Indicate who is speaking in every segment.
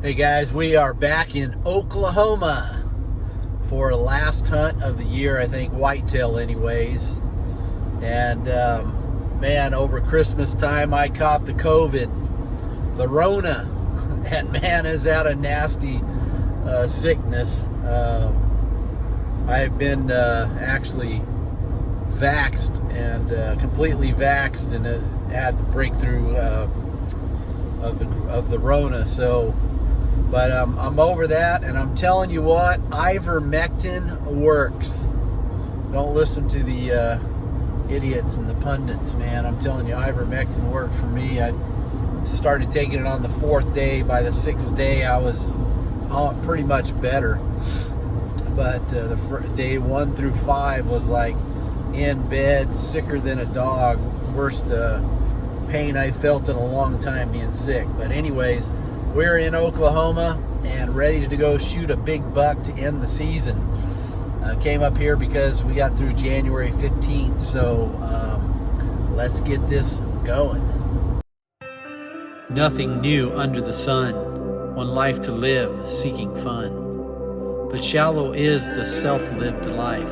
Speaker 1: Hey guys, we are back in Oklahoma for a last hunt of the year, I think, whitetail anyways. And man, over Christmas time I caught the COVID, the Rona, and man, is that a nasty sickness. I've been actually vaxxed and completely vaxxed, and had the breakthrough of the Rona. But I'm over that, and I'm telling you what, ivermectin works. Don't listen to the idiots and the pundits, man. I'm telling you, ivermectin worked for me. I started taking it on the 4th day. By the 6th day, I was pretty much better. But the day 1 through 5 was like in bed, sicker than a dog. Worst pain I felt in a long time being sick. But anyways, we're in Oklahoma and ready to go shoot a big buck to end the season. Came up here because we got through January 15th, so let's get this going. Nothing new under the sun, one life to live, seeking fun. But shallow is the self-lived life.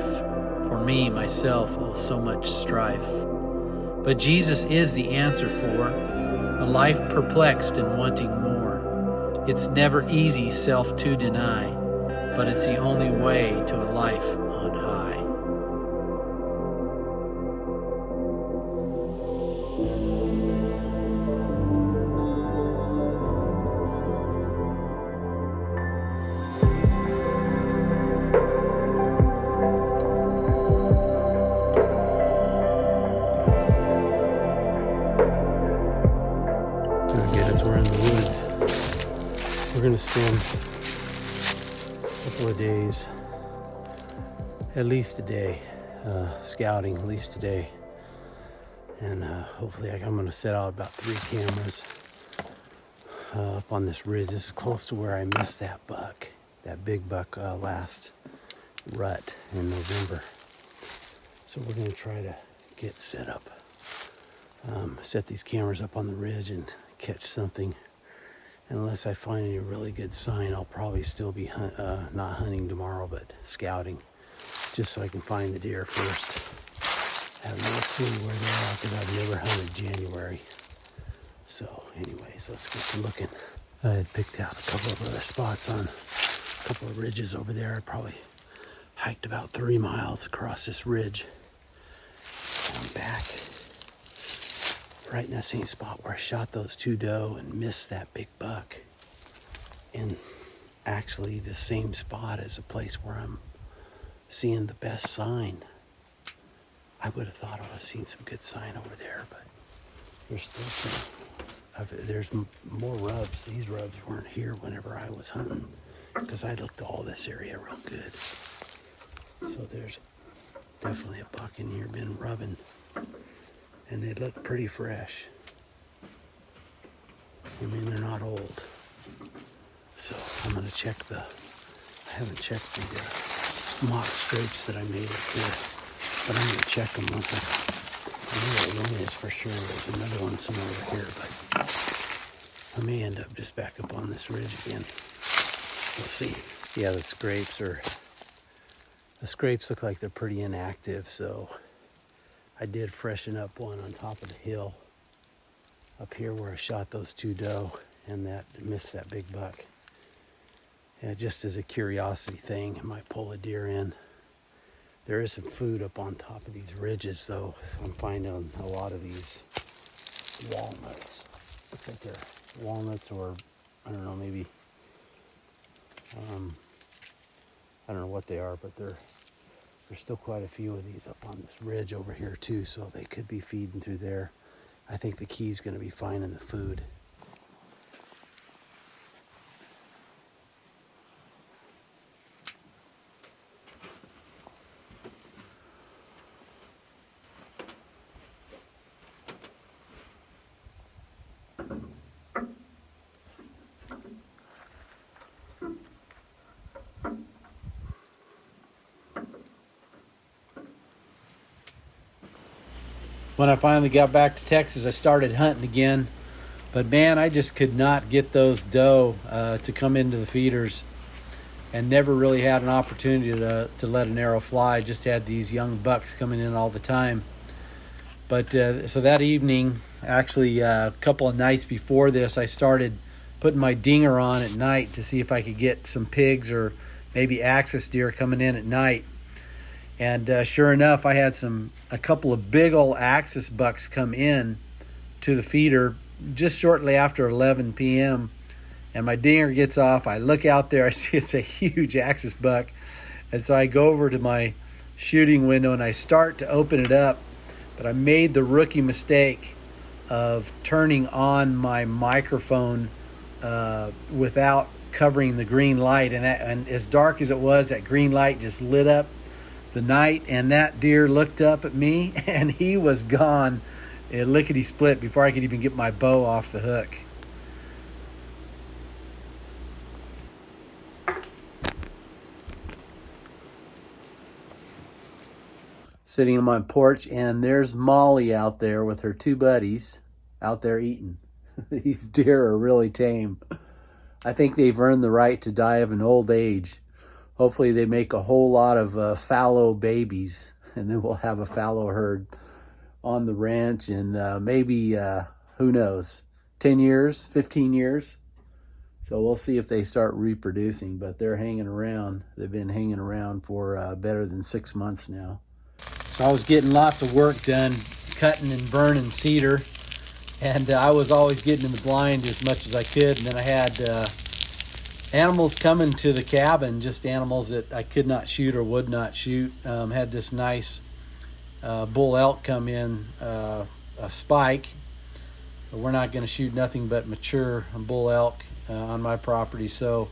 Speaker 1: For me, myself, oh, so much strife. But Jesus is the answer for a life perplexed and wanting more. It's never easy self to deny, but it's the only way to a life on high. We're in the woods. We're going to spend a couple of days, at least a day, scouting, at least a day. And hopefully I'm going to set out about 3 cameras up on this ridge. This is close to where I missed that buck, that big buck last rut in November. So we're going to try to get set up, set these cameras up on the ridge and catch something. Unless I find any really good sign, I'll probably still be not hunting tomorrow, but scouting, just so I can find the deer first. I have no clue where they are because I've never hunted January. So anyways, let's get to looking. I had picked out a couple of other spots on a couple of ridges over there. I probably hiked about 3 miles across this ridge. I'm back right in that same spot where I shot those 2 doe and missed that big buck. And actually the same spot as the place where I'm seeing the best sign. I would have thought I would have seen some good sign over there, but there's still some, there's more rubs. These rubs weren't here whenever I was hunting, because I looked all this area real good. So there's definitely a buck in here been rubbing. And they look pretty fresh. I mean, they're not old. So I'm gonna check I haven't checked the mock scrapes that I made up here, but I'm gonna check them once I know one is for sure. There's another one somewhere over here, but I may end up just back up on this ridge again. We'll see. Yeah, the scrapes look like they're pretty inactive, so I did freshen up one on top of the hill up here where I shot those 2 doe and that missed that big buck. Yeah, just as a curiosity thing, I might pull a deer in. There is some food up on top of these ridges though. I'm finding a lot of these walnuts. Looks like they're walnuts, or I don't know, maybe I don't know what they are, but there's still quite a few of these up on this ridge over here too, so they could be feeding through there. I think the key's going to be finding the food. When I finally got back to Texas, I started hunting again. But man, I just could not get those doe to come into the feeders, and never really had an opportunity to let an arrow fly. Just had these young bucks coming in all the time. But so that evening, actually a couple of nights before this, I started putting my dinger on at night to see if I could get some pigs or maybe axis deer coming in at night. And sure enough, I had a couple of big old axis bucks come in to the feeder just shortly after 11 p.m. And my dinger gets off. I look out there. I see it's a huge axis buck. And so I go over to my shooting window and I start to open it up. But I made the rookie mistake of turning on my microphone without covering the green light. And as dark as it was, that green light just lit up the night. And that deer looked up at me and he was gone lickety split before I could even get my bow off the hook. Sitting on my porch, and there's Molly out there with her two buddies out there eating. These deer are really tame. I think they've earned the right to die of an old age. Hopefully they make a whole lot of fallow babies, and then we'll have a fallow herd on the ranch in maybe, who knows, 10 years, 15 years. So we'll see if they start reproducing, but they're hanging around. They've been hanging around for better than 6 months now. So I was getting lots of work done, cutting and burning cedar, and I was always getting in the blind as much as I could. And then I had animals coming to the cabin, just animals that I could not shoot or would not shoot. Had this nice bull elk come in, a spike. But we're not going to shoot nothing but mature bull elk on my property. So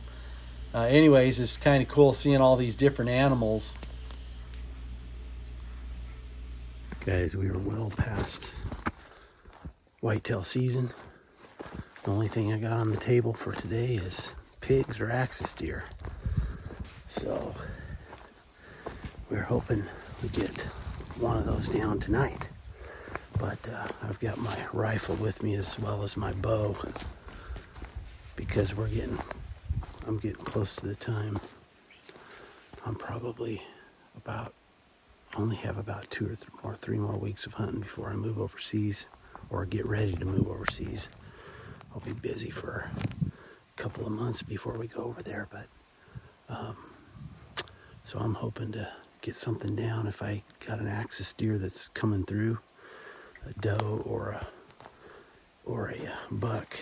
Speaker 1: anyways, it's kind of cool seeing all these different animals. Guys, we are well past whitetail season. The only thing I got on the table for today is pigs or axis deer. So we're hoping we get one of those down tonight. But I've got my rifle with me as well as my bow, because I'm getting close to the time. I'm probably only have about 2 or 3 more weeks of hunting before I move overseas, or get ready to move overseas. I'll be busy for a couple of months before we go over there, but so I'm hoping to get something down. If I got an axis deer that's coming through, a doe or a buck,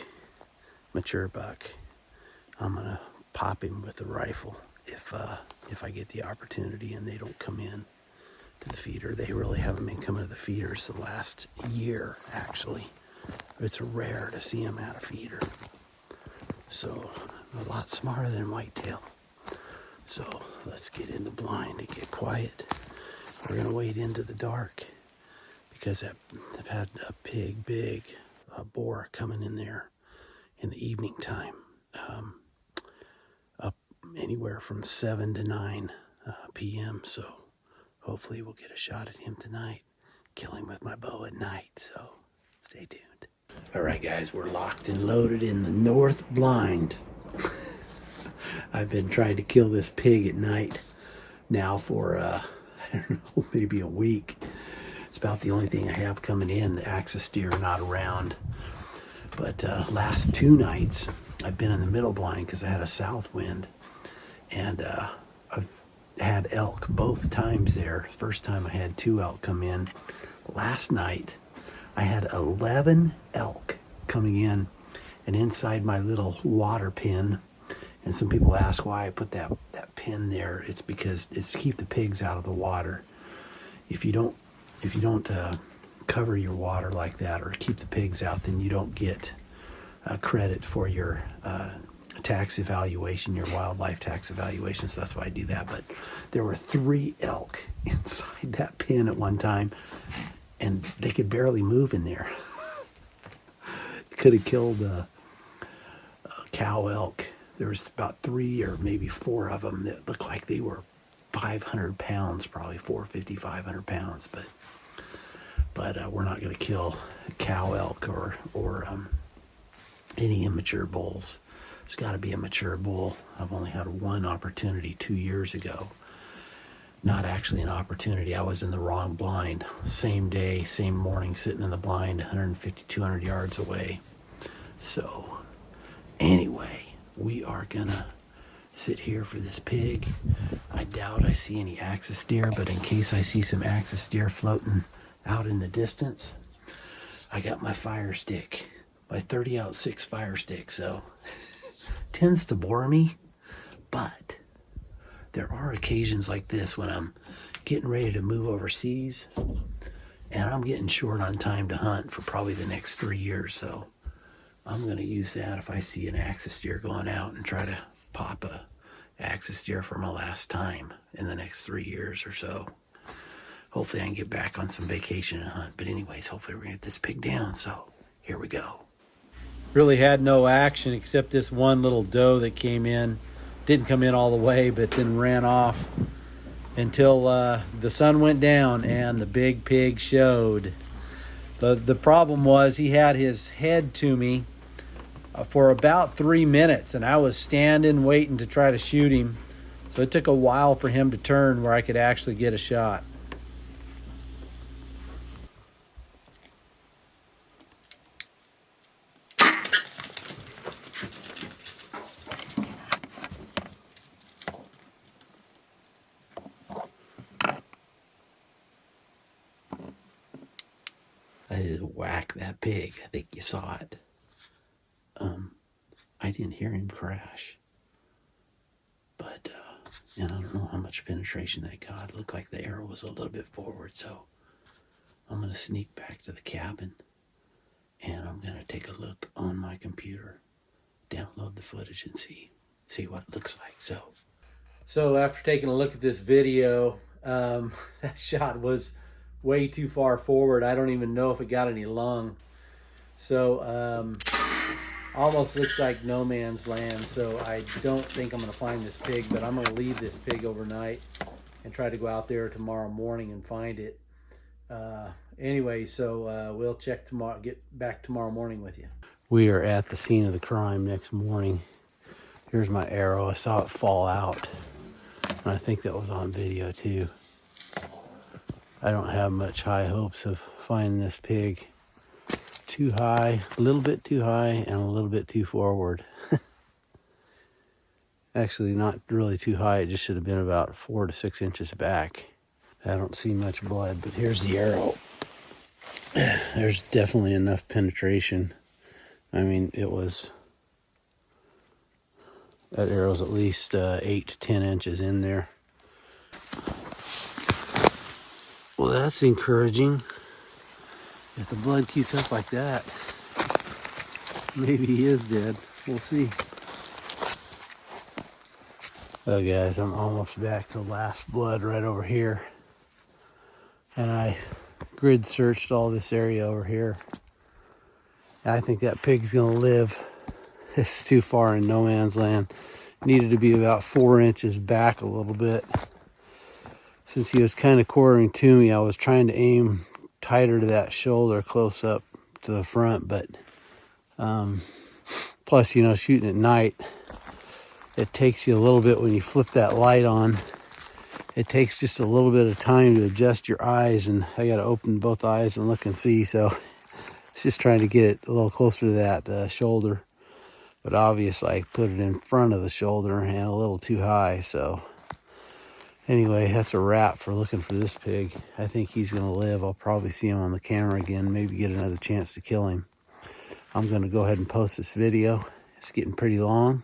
Speaker 1: mature buck, I'm gonna pop him with the rifle if I get the opportunity and they don't come in to the feeder. They really haven't been coming to the feeders the last year, actually. It's rare to see them at a feeder. So a lot smarter than whitetail. So let's get in the blind and get quiet. We're gonna wait into the dark, because I've had a big boar coming in there in the evening time, up anywhere from 7 to 9 p.m. So hopefully we'll get a shot at him tonight. Kill him with my bow at night, so stay tuned. All right, guys, we're locked and loaded in the north blind. I've been trying to kill this pig at night now for, I don't know, maybe a week. It's about the only thing I have coming in. The axis deer are not around. But last 2 nights, I've been in the middle blind because I had a south wind. And I've had elk both times there. First time I had 2 elk come in. Last night, I had 11 elk coming in and inside my little water pen. And some people ask why I put that pin there. It's because it's to keep the pigs out of the water. If you don't cover your water like that or keep the pigs out, then you don't get credit for your tax evaluation, your wildlife tax evaluation. So that's why I do that. But there were 3 elk inside that pen at one time, and they could barely move in there. Could have killed a cow elk. There was about 3 or maybe 4 of them that looked like they were 500 pounds, probably 450, 500 pounds. But we're not going to kill cow elk or any immature bulls. It's got to be a mature bull. I've only had one opportunity 2 years ago. Not actually an opportunity. I was in the wrong blind. Same day, same morning, sitting in the blind 150, 200 yards away. So anyway, we are gonna sit here for this pig. I doubt I see any axis deer, but in case I see some axis deer floating out in the distance, I got my fire stick, my 30-06 fire stick. So tends to bore me, but there are occasions like this when I'm getting ready to move overseas and I'm getting short on time to hunt for probably the next 3 years. So I'm going to use that if I see an axis deer going out and try to pop a axis deer for my last time in the next 3 years or so. Hopefully I can get back on some vacation and hunt. But anyways, hopefully we're going to get this pig down. So here we go. Really had no action except this one little doe that came in. Didn't come in all the way, but then ran off until the sun went down and the big pig showed. The problem was he had his head to me for about 3 minutes, and I was standing waiting to try to shoot him. So it took a while for him to turn where I could actually get a shot. I just whacked that pig. I think you saw it. I didn't hear him crash. But, and I don't know how much penetration that got. It looked like the arrow was a little bit forward. So I'm going to sneak back to the cabin. And I'm going to take a look on my computer. Download the footage and see what it looks like. So after taking a look at this video, that shot was way too far forward. I don't even know if it got any lung. So almost looks like no man's land. So I don't think I'm going to find this pig, but I'm going to leave this pig overnight and try to go out there tomorrow morning and find it. Anyway, so we'll check tomorrow, get back tomorrow morning with you. We are at the scene of the crime next morning. Here's my arrow. I saw it fall out, and I think that was on video too. I don't have much high hopes of finding this pig. Too high, a little bit too high, and a little bit too forward. Actually, not really too high. It just should have been about 4 to 6 inches back. I don't see much blood, but here's the arrow. There's definitely enough penetration. I mean, that arrow's at least 8 to 10 inches in there. Well, that's encouraging. If the blood keeps up like that, maybe he is dead. We'll see. Oh, guys, I'm almost back to last blood right over here. And I grid searched all this area over here. I think that pig's gonna live. It's too far in no man's land. Needed to be about 4 inches back a little bit. Since he was kind of quartering to me, I was trying to aim tighter to that shoulder, close up to the front. But plus, you know, shooting at night, it takes you a little bit when you flip that light on. It takes just a little bit of time to adjust your eyes, and I got to open both eyes and look and see. So it's just trying to get it a little closer to that shoulder. But obviously, I put it in front of the shoulder and a little too high. So anyway, that's a wrap for looking for this pig. I think he's going to live. I'll probably see him on the camera again, maybe get another chance to kill him. I'm going to go ahead and post this video. It's getting pretty long.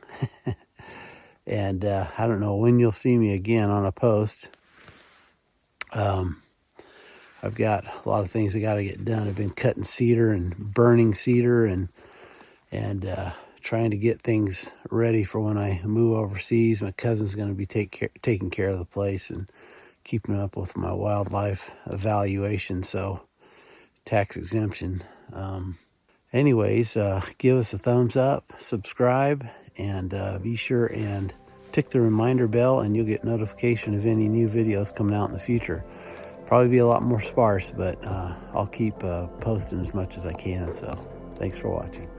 Speaker 1: And I don't know when you'll see me again on a post. I've got a lot of things I got to get done. I've been cutting cedar and burning cedar and trying to get things ready for when I move overseas. My cousin's going to be taking care of the place and keeping up with my wildlife evaluation, so tax exemption. Anyways, give us a thumbs up, subscribe, and be sure and tick the reminder bell, and you'll get notification of any new videos coming out in the future. Probably be a lot more sparse, but I'll keep posting as much as I can. So thanks for watching.